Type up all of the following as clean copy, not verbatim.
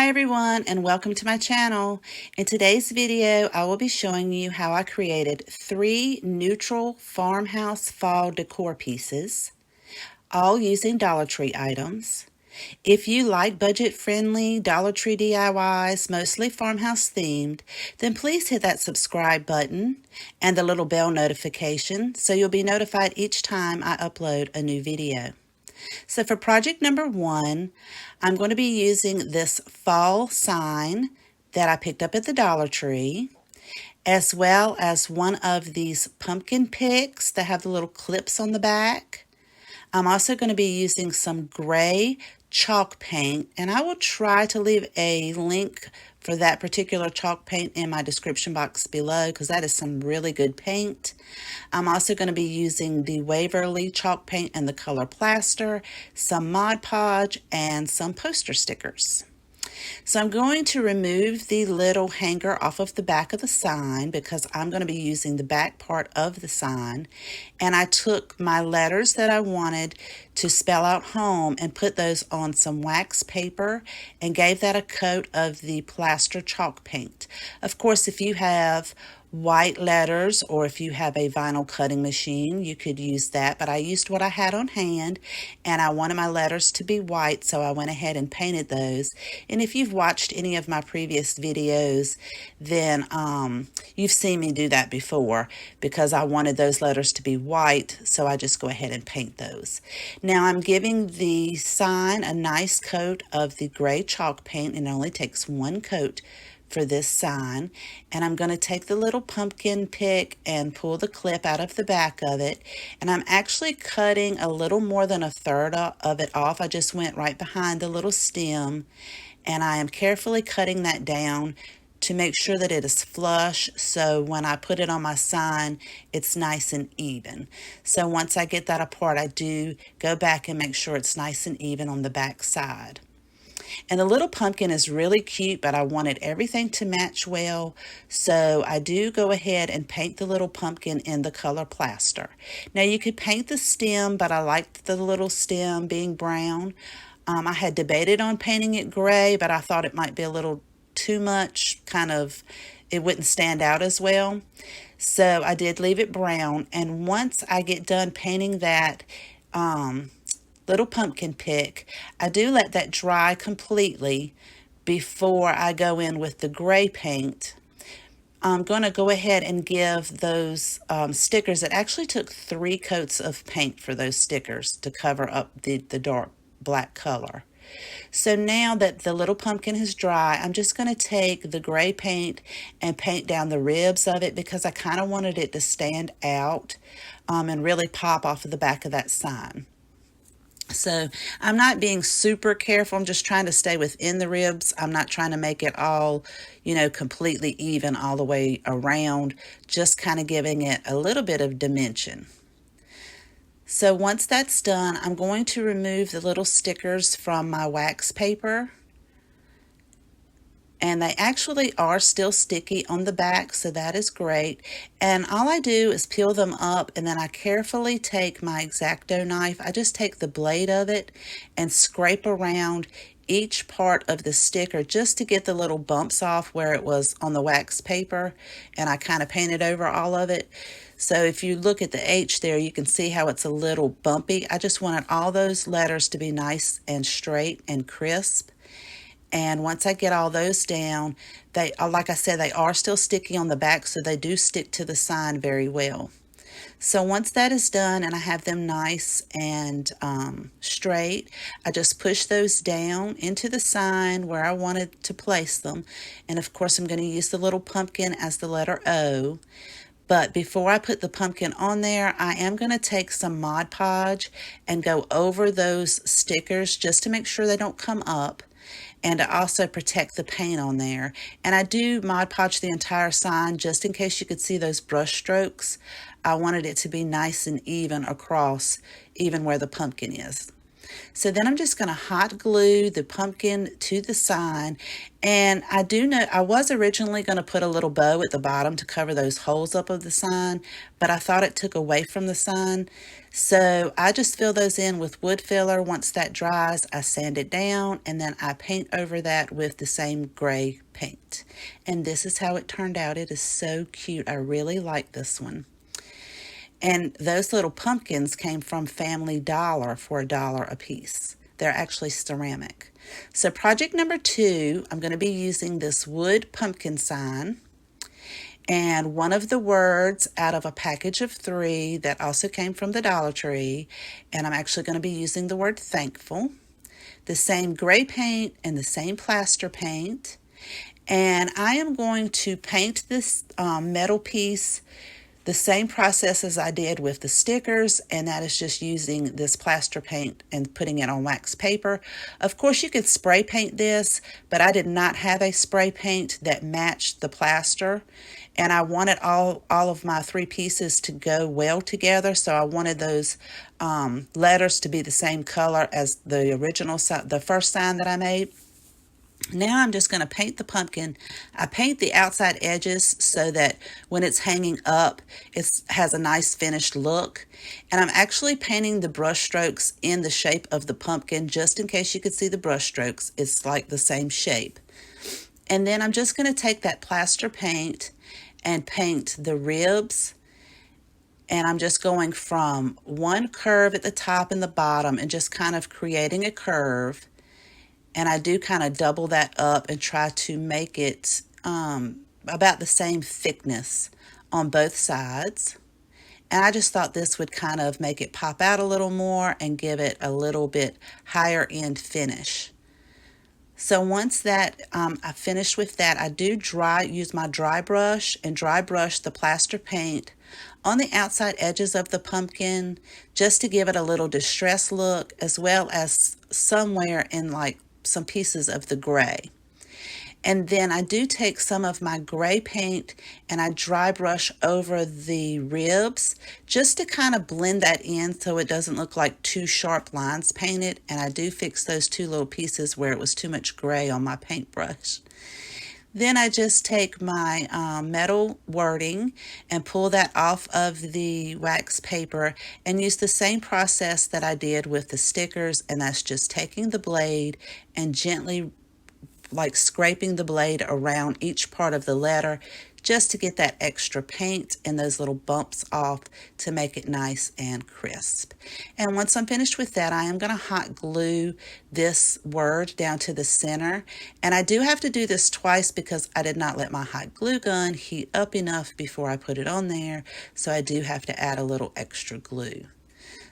Hi everyone, and welcome to my channel. In today's video, I will be showing you how I created 3 neutral farmhouse fall decor pieces, all using Dollar Tree items. If you like budget-friendly Dollar Tree DIYs, mostly farmhouse themed, then please hit that subscribe button and the little bell notification so you'll be notified each time I upload a new video. So for project number 1, I'm going to be using this fall sign that I picked up at the Dollar Tree, as well as one of these pumpkin picks that have the little clips on the back. I'm also going to be using some gray chalk paint, and I will try to leave a link for that particular chalk paint in my description box below because that is some really good paint. I'm also going to be using the Waverly chalk paint and the color plaster, some Mod Podge, and some poster stickers. So I'm going to remove the little hanger off of the back of the sign because I'm going to be using the back part of the sign. And I took my letters that I wanted to spell out home and put those on some wax paper and gave that a coat of the plaster chalk paint. Of course, if you have white letters or if you have a vinyl cutting machine, you could use that, but I used what I had on hand and I wanted my letters to be white, so I went ahead and painted those. And if you've watched any of my previous videos, then you've seen me do that before because I wanted those letters to be white, so I just go ahead and paint those. Now I'm giving the sign a nice coat of the gray chalk paint, and it only takes one coat for this sign, and I'm going to take the little pumpkin pick and pull the clip out of the back of it, and I'm actually cutting a little more than a third of it off. I just went right behind the little stem, and I am carefully cutting that down to make sure that it is flush, so when I put it on my sign it's nice and even. So once I get that apart, I do go back and make sure it's nice and even on the back side. And the little pumpkin is really cute, but I wanted everything to match well, so I do go ahead and paint the little pumpkin in the color plaster. Now you could paint the stem, but I liked the little stem being brown. I had debated on painting it gray, but I thought it might be a little too much, it wouldn't stand out as well. So I did leave it brown, and once I get done painting that little pumpkin pick, I do let that dry completely before I go in with the gray paint. I'm going to go ahead and give those stickers. It actually took 3 coats of paint for those stickers to cover up the dark black color. So now that the little pumpkin is dry, I'm just going to take the gray paint and paint down the ribs of it because I kind of wanted it to stand out and really pop off of the back of that sign. So I'm not being super careful. I'm just trying to stay within the ribs. I'm not trying to make it all, completely even all the way around, just kind of giving it a little bit of dimension. So once that's done, I'm going to remove the little stickers from my wax paper. And they actually are still sticky on the back, so that is great. And all I do is peel them up, and then I carefully take my X-Acto knife. I just take the blade of it and scrape around each part of the sticker just to get the little bumps off where it was on the wax paper, and I kind of painted over all of it. So if you look at the H there, you can see how it's a little bumpy. I just wanted all those letters to be nice and straight and crisp. And once I get all those down, they, like I said, they are still sticky on the back, so they do stick to the sign very well. So once that is done and I have them nice and straight, I just push those down into the sign where I wanted to place them. And of course, I'm going to use the little pumpkin as the letter O. But before I put the pumpkin on there, I am going to take some Mod Podge and go over those stickers just to make sure they don't come up, and to also protect the paint on there. And I do Mod Podge the entire sign just in case you could see those brush strokes. I wanted it to be nice and even across, even where the pumpkin is. So then I'm just going to hot glue the pumpkin to the sign. And I do know I was originally going to put a little bow at the bottom to cover those holes up of the sign, but I thought it took away from the sign. So I just fill those in with wood filler. Once that dries, I sand it down and then I paint over that with the same gray paint. And this is how it turned out. It is so cute. I really like this one. And those little pumpkins came from Family Dollar for $1 a piece. They're actually ceramic. So project number 2, I'm going to be using this wood pumpkin sign. And one of the words out of a package of 3 that also came from the Dollar Tree. And I'm actually going to be using the word thankful. The same gray paint and the same plaster paint. And I am going to paint this metal piece the same process as I did with the stickers, and that is just using this plaster paint and putting it on wax paper. Of course, you could spray paint this, but I did not have a spray paint that matched the plaster, and I wanted all of my 3 pieces to go well together, so I wanted those letters to be the same color as the original, the first sign that I made. Now I'm just going to paint the pumpkin. I paint the outside edges so that when it's hanging up, it has a nice finished look. And I'm actually painting the brush strokes in the shape of the pumpkin, just in case you could see the brush strokes. It's like the same shape. And then I'm just going to take that plaster paint and paint the ribs. And I'm just going from one curve at the top and the bottom and just kind of creating a curve. And I do kind of double that up and try to make it about the same thickness on both sides. And I just thought this would kind of make it pop out a little more and give it a little bit higher end finish. So once that I finished with that, I do use my dry brush and dry brush the plaster paint on the outside edges of the pumpkin just to give it a little distressed look, as well as somewhere in like some pieces of the gray. And then I do take some of my gray paint and I dry brush over the ribs just to kind of blend that in so it doesn't look like 2 sharp lines painted. And I do fix those 2 little pieces where it was too much gray on my paintbrush. Then I just take my metal wording and pull that off of the wax paper and use the same process that I did with the stickers, and that's just taking the blade and gently like scraping the blade around each part of the letter just to get that extra paint and those little bumps off to make it nice and crisp. And once I'm finished with that, I am going to hot glue this word down to the center. And I do have to do this twice because I did not let my hot glue gun heat up enough before I put it on there. So I do have to add a little extra glue.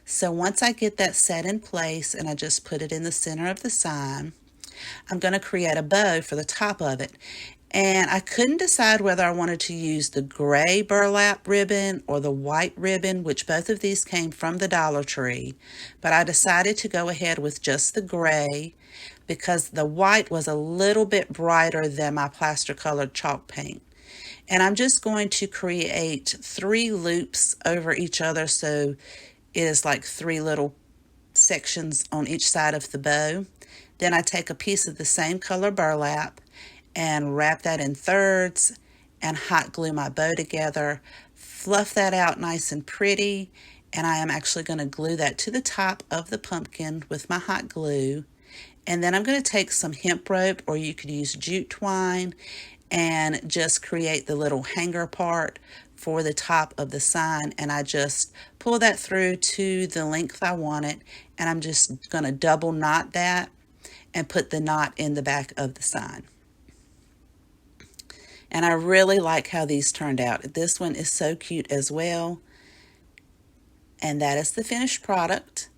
So once I get that set in place and I just put it in the center of the sign, I'm going to create a bow for the top of it. And I couldn't decide whether I wanted to use the gray burlap ribbon or the white ribbon, which both of these came from the Dollar Tree. But I decided to go ahead with just the gray because the white was a little bit brighter than my plaster colored chalk paint. And I'm just going to create 3 loops over each other, so it is like 3 little sections on each side of the bow. Then I take a piece of the same color burlap and wrap that in thirds and hot glue my bow together, fluff that out nice and pretty, and I am actually going to glue that to the top of the pumpkin with my hot glue. And then I'm going to take some hemp rope, or you could use jute twine, and just create the little hanger part for the top of the sign, and I just pull that through to the length I want it, and I'm just going to double knot that and put the knot in the back of the sign. And I really like how these turned out. This one is so cute as well. And that is the finished product.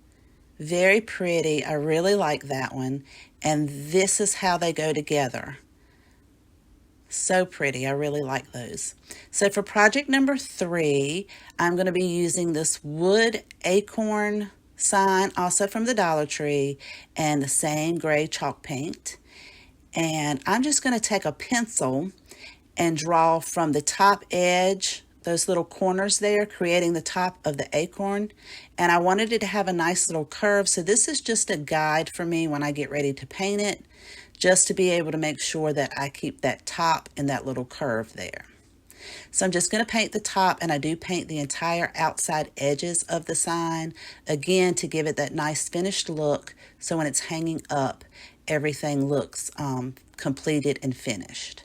Very pretty. I really like that one. And this is how they go together. So pretty. I really like those. So for project number 3, I'm going to be using this wood Acorn sign, also from the Dollar Tree, and the same gray chalk paint. And I'm just going to take a pencil and draw from the top edge those little corners there, creating the top of the acorn. And I wanted it to have a nice little curve. So this is just a guide for me when I get ready to paint it, just to be able to make sure that I keep that top and that little curve there. So I'm just going to paint the top, and I do paint the entire outside edges of the sign, again, to give it that nice finished look, so when it's hanging up, everything looks completed and finished.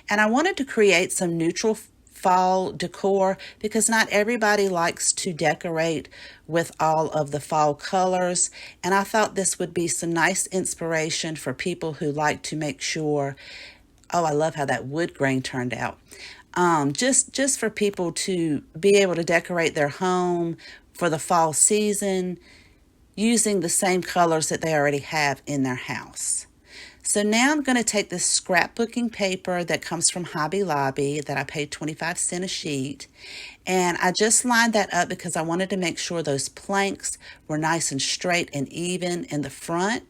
And I wanted to create some neutral fall decor because not everybody likes to decorate with all of the fall colors, and I thought this would be some nice inspiration for people who like to make sure, oh, I love how that wood grain turned out. Just for people to be able to decorate their home for the fall season using the same colors that they already have in their house. So now I'm going to take this scrapbooking paper that comes from Hobby Lobby that I paid 25 cents a sheet, and I just lined that up because I wanted to make sure those planks were nice and straight and even in the front,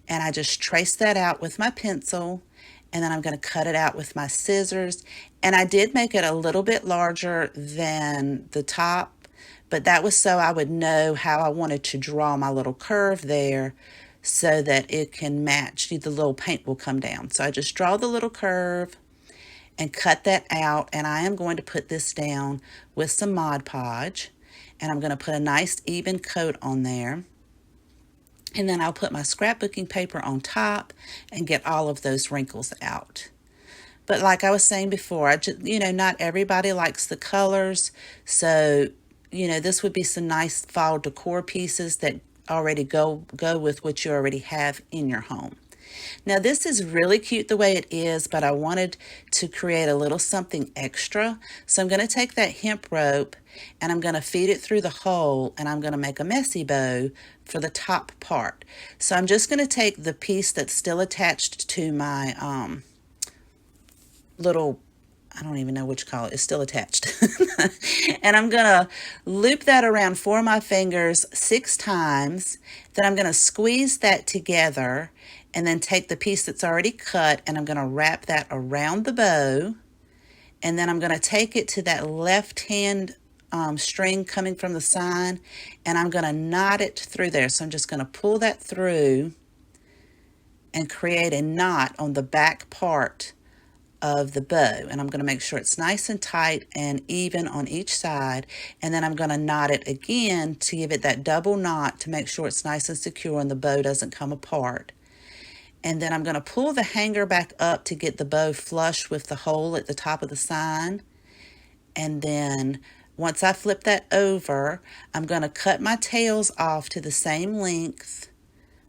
and I just traced that out with my pencil, and then I'm going to cut it out with my scissors. And I did make it a little bit larger than the top, but that was so I would know how I wanted to draw my little curve there so that it can match, the little paint will come down. So I just draw the little curve and cut that out, and I am going to put this down with some Mod Podge, and I'm going to put a nice even coat on there. And then I'll put my scrapbooking paper on top and get all of those wrinkles out. But like I was saying before, not everybody likes the colors. So, this would be some nice fall decor pieces that already go with what you already have in your home. Now this is really cute the way it is, but I wanted to create a little something extra. So I'm going to take that hemp rope and I'm going to feed it through the hole, and I'm going to make a messy bow for the top part. So I'm just going to take the piece that's still attached to my little, I don't even know what you call it, it's still attached. And I'm going to loop that around 4 of my fingers 6 times. Then I'm going to squeeze that together and then take the piece that's already cut, and I'm going to wrap that around the bow. And then I'm going to take it to that left hand string coming from the sign, and I'm going to knot it through there. So I'm just going to pull that through and create a knot on the back part of the bow, and I'm going to make sure it's nice and tight and even on each side, and then I'm going to knot it again to give it that double knot to make sure it's nice and secure and the bow doesn't come apart. And then I'm going to pull the hanger back up to get the bow flush with the hole at the top of the sign. And then once I flip that over, I'm going to cut my tails off to the same length,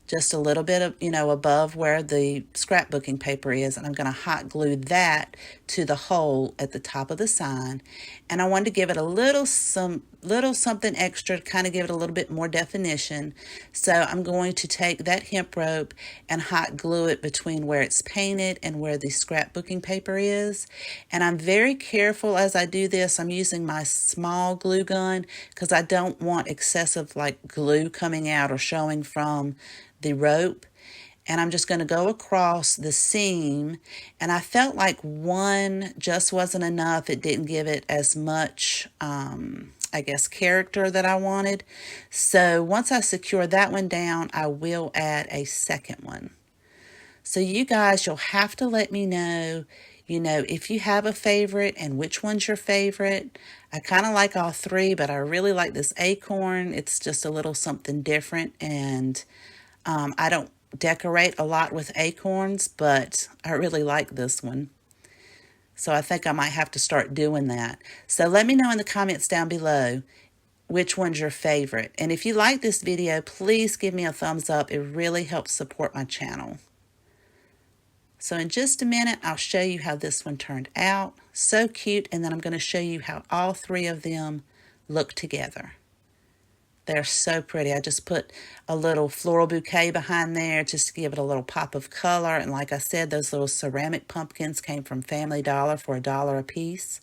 just a little bit of, above where the scrapbooking paper is, and I'm going to hot glue that to the hole at the top of the sign. And I wanted to give it a little something extra to kind of give it a little bit more definition. So I'm going to take that hemp rope and hot glue it between where it's painted and where the scrapbooking paper is. And I'm very careful as I do this. I'm using my small glue gun because I don't want excessive glue coming out or showing from the rope. And I'm just going to go across the seam, and I felt like one just wasn't enough. It didn't give it as much character that I wanted. So once I secure that one down, I will add a second one. So you guys, you'll have to let me know, if you have a favorite and which one's your favorite. I kind of like all 3, but I really like this acorn. It's just a little something different, and I don't decorate a lot with acorns, but I really like this one. So I think I might have to start doing that. So let me know in the comments down below which one's your favorite. And if you like this video, please give me a thumbs up. It really helps support my channel. So in just a minute, I'll show you how this one turned out. So cute. And then I'm going to show you how all 3 of them look together. They're so pretty. I just put a little floral bouquet behind there just to give it a little pop of color. And like I said, those little ceramic pumpkins came from Family Dollar for $1 a piece.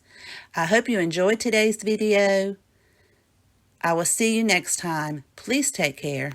I hope you enjoyed today's video. I will see you next time. Please take care.